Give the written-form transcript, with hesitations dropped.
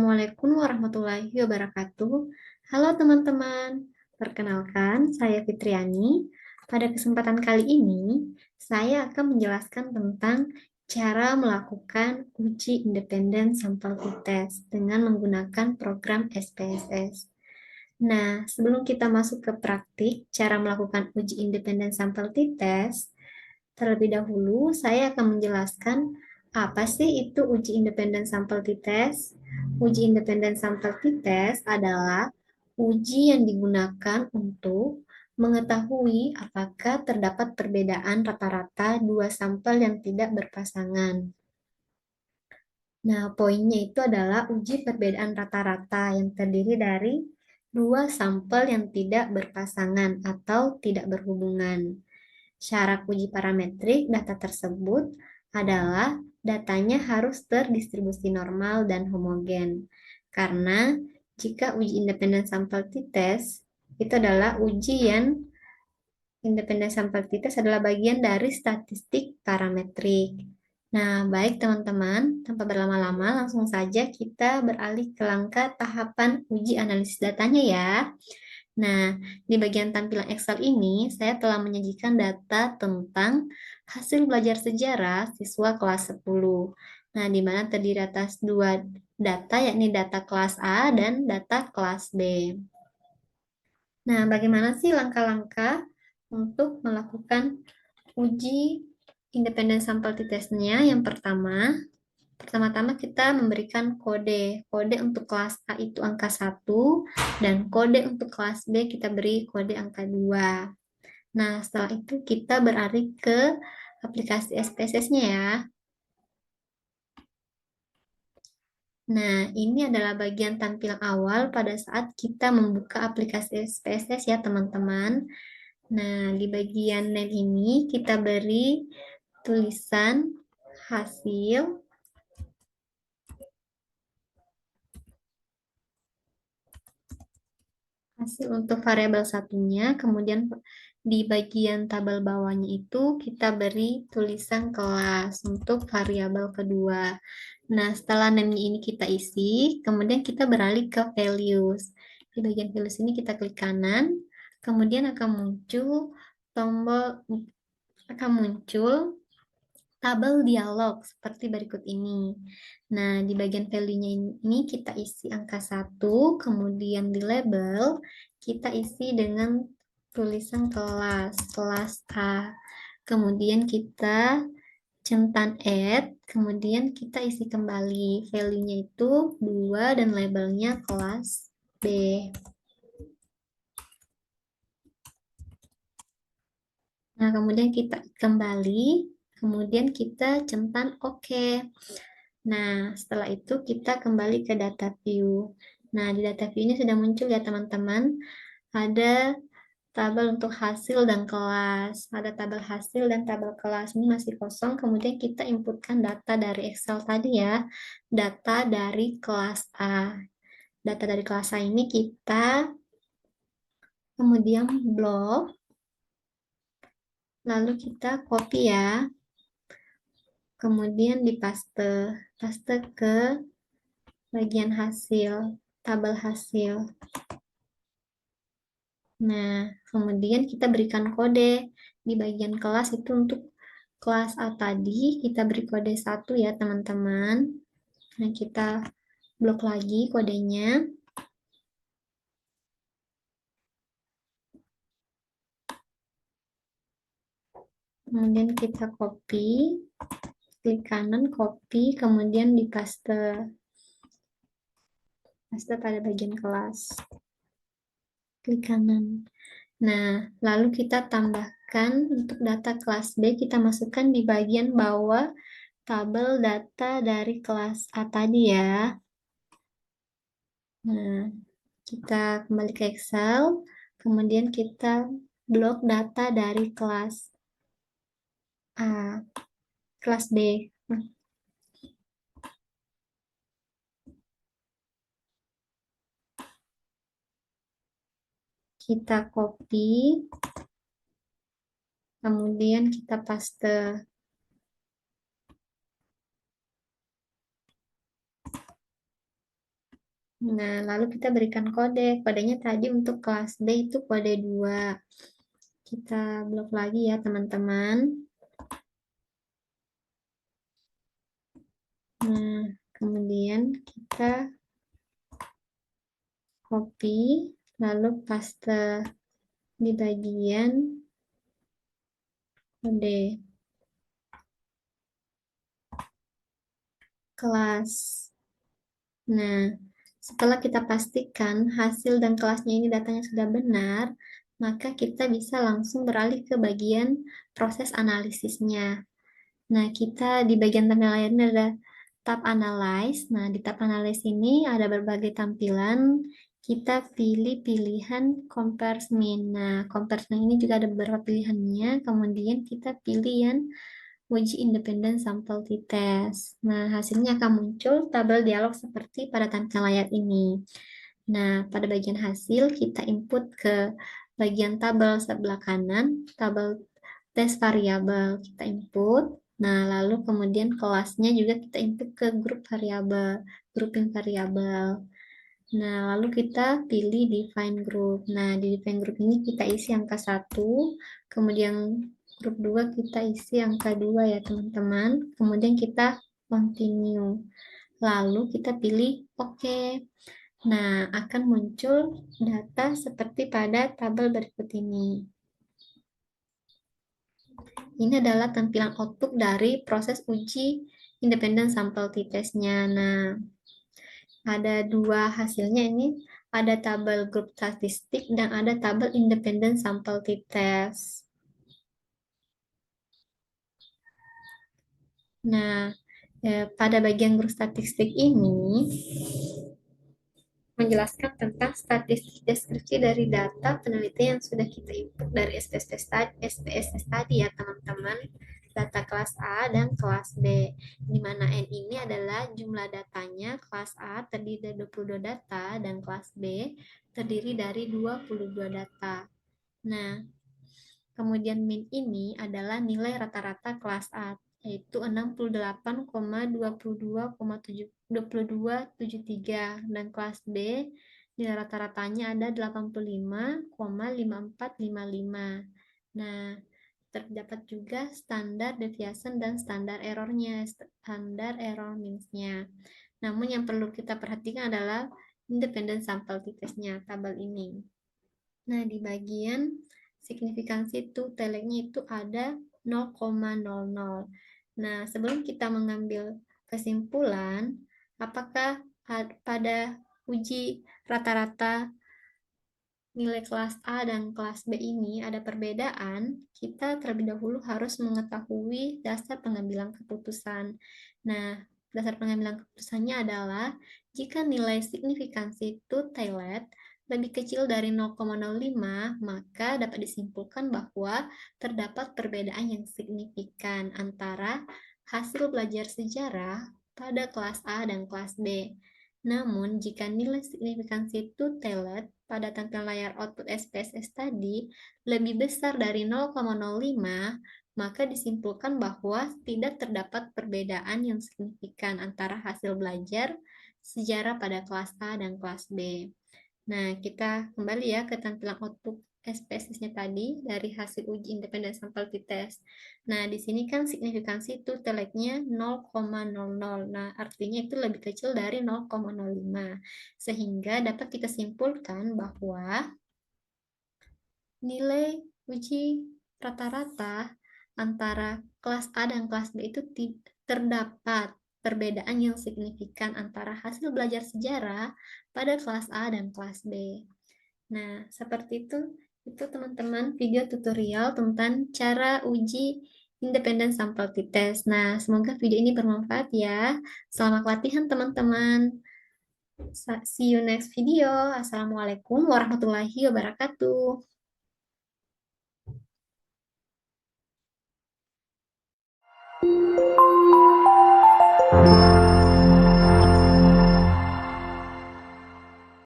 Assalamualaikum warahmatullahi wabarakatuh. Halo teman-teman, perkenalkan saya Fitriani. Pada kesempatan kali ini, saya akan menjelaskan tentang cara melakukan uji independen sampel tes dengan menggunakan program SPSS. Nah, sebelum kita masuk ke praktik cara melakukan uji independen sampel tes, terlebih dahulu saya akan menjelaskan apa sih itu uji independen sampel tes. Uji independen sampel tes adalah uji yang digunakan untuk mengetahui apakah terdapat perbedaan rata-rata dua sampel yang tidak berpasangan. Nah, poinnya itu adalah uji perbedaan rata-rata yang terdiri dari dua sampel yang tidak berpasangan atau tidak berhubungan. Syarat uji parametrik data tersebut adalah datanya harus terdistribusi normal dan homogen. Karena jika uji independen sampel tes itu adalah ujian independen sampel tes adalah bagian dari statistik parametrik. Nah, baik teman-teman, tanpa berlama-lama langsung saja kita beralih ke langkah tahapan uji analisis datanya ya. Nah, di bagian tampilan Excel ini, saya telah menyajikan data tentang hasil belajar sejarah siswa kelas 10. Nah, di mana terdiri atas dua data, yakni data kelas A dan data kelas B. Nah, bagaimana sih langkah-langkah untuk melakukan uji independen sampel tesnya? Yang pertama-tama kita memberikan kode. Kode untuk kelas A itu angka 1 dan kode untuk kelas B kita beri kode angka 2. Nah, setelah itu kita beralih ke aplikasi SPSS-nya ya. Nah, ini adalah bagian tampilan awal pada saat kita membuka aplikasi SPSS ya, teman-teman. Nah, di bagian name ini kita beri tulisan hasil untuk variabel satunya, kemudian di bagian tabel bawahnya itu kita beri tulisan kelas untuk variabel kedua. Nah, setelah name ini kita isi, kemudian kita beralih ke values. Di bagian values ini kita klik kanan, kemudian tombol akan muncul tabel dialog seperti berikut ini. Nah, di bagian value-nya ini kita isi angka 1, kemudian di label kita isi dengan tulisan kelas A. Kemudian kita centang add, kemudian kita isi kembali value-nya itu 2 dan labelnya kelas B. Nah, kemudian kita kembali, kemudian kita centang OK. Nah, setelah itu kita kembali ke data view. Nah, di data view ini sudah muncul ya teman-teman. Ada tabel untuk hasil dan kelas. Ada tabel hasil dan tabel kelas. Ini masih kosong. Kemudian kita inputkan data dari Excel tadi ya. Data dari kelas A. Data dari kelas A ini kita kemudian blok. Lalu kita copy ya. Kemudian paste ke bagian hasil, tabel hasil. Nah, kemudian kita berikan kode di bagian kelas itu untuk kelas A tadi, kita beri kode 1 ya teman-teman. Nah, kita blok lagi kodenya. Kemudian kita copy, klik kanan, copy, kemudian paste pada bagian kelas. Klik kanan. Nah, lalu kita tambahkan untuk data kelas B, kita masukkan di bagian bawah tabel data dari kelas A tadi ya. Nah, kita kembali ke Excel, kemudian kita blok data dari kelas A, kelas B. Kita copy, kemudian kita paste. Nah, lalu kita berikan kode. Kodenya tadi untuk kelas B itu kode 2. Kita blok lagi ya, teman-teman. Nah, kemudian kita copy, lalu paste di bagian kode kelas. Nah, setelah kita pastikan hasil dan kelasnya ini datanya sudah benar, maka kita bisa langsung beralih ke bagian proses analisisnya. Nah, kita di bagian tampilan layar ini ada tab Analyze. Nah, di tab Analyze ini ada berbagai tampilan. Kita pilih pilihan Compare Mean. Nah, Compare Mean ini juga ada beberapa pilihannya. Kemudian kita pilih yang uji independen sampel t-test. Nah, hasilnya akan muncul tabel dialog seperti pada tampilan layar ini. Nah, pada bagian hasil kita input ke bagian tabel sebelah kanan, tabel tes variabel kita input. Nah, lalu kemudian kelasnya juga kita input ke grup variabel, grouping variabel. Nah, lalu kita pilih define group. Nah, di define group ini kita isi angka 1, kemudian grup 2 kita isi angka 2 ya, teman-teman. Kemudian kita continue. Lalu kita pilih OK. Nah, akan muncul data seperti pada tabel berikut ini. Ini adalah tampilan output dari proses uji independen sampel t-testnya. Nah, ada dua hasilnya ini, ada tabel grup statistik dan ada tabel independen sampel t-test. Nah, pada bagian grup statistik ini menjelaskan tentang statistik deskripsi dari data penelitian yang sudah kita input dari SPSS tadi ya teman-teman, data kelas A dan kelas B, di mana N ini adalah jumlah datanya. Kelas A terdiri dari 22 data dan kelas B terdiri dari 22 data. Nah, kemudian min ini adalah nilai rata-rata kelas A, yaitu 68,22,73, dan kelas B nilai rata-ratanya ada 85,5455. Nah, terdapat juga standar deviation dan standar errornya, standar error means-nya. Namun yang perlu kita perhatikan adalah independent sample t-test-nya, tabel ini. Nah, di bagian signifikansi itu teleknya itu ada 0,00. Nah, sebelum kita mengambil kesimpulan, apakah pada uji rata-rata nilai kelas A dan kelas B ini ada perbedaan, kita terlebih dahulu harus mengetahui dasar pengambilan keputusan. Nah, dasar pengambilan keputusannya adalah jika nilai signifikansi itu tailored lebih kecil dari 0,05, maka dapat disimpulkan bahwa terdapat perbedaan yang signifikan antara hasil belajar sejarah pada kelas A dan kelas B. Namun, jika nilai signifikansi itu tailored pada tampilan layar output SPSS tadi lebih besar dari 0,05, maka disimpulkan bahwa tidak terdapat perbedaan yang signifikan antara hasil belajar sejarah pada kelas A dan kelas B. Nah, kita kembali ya ke tampilan output SPSS-nya tadi dari hasil uji independen sampel t-test. Nah, di sini kan signifikansi itu teleknya 0,00. Nah, artinya itu lebih kecil dari 0,05. Sehingga dapat kita simpulkan bahwa nilai uji rata-rata antara kelas A dan kelas B itu terdapat perbedaan yang signifikan antara hasil belajar sejarah pada kelas A dan kelas B. Nah, seperti itu teman-teman video tutorial tentang cara uji independen sampel t-test. Nah, semoga video ini bermanfaat ya. Selamat latihan teman-teman. See you next video. Assalamualaikum warahmatullahi wabarakatuh.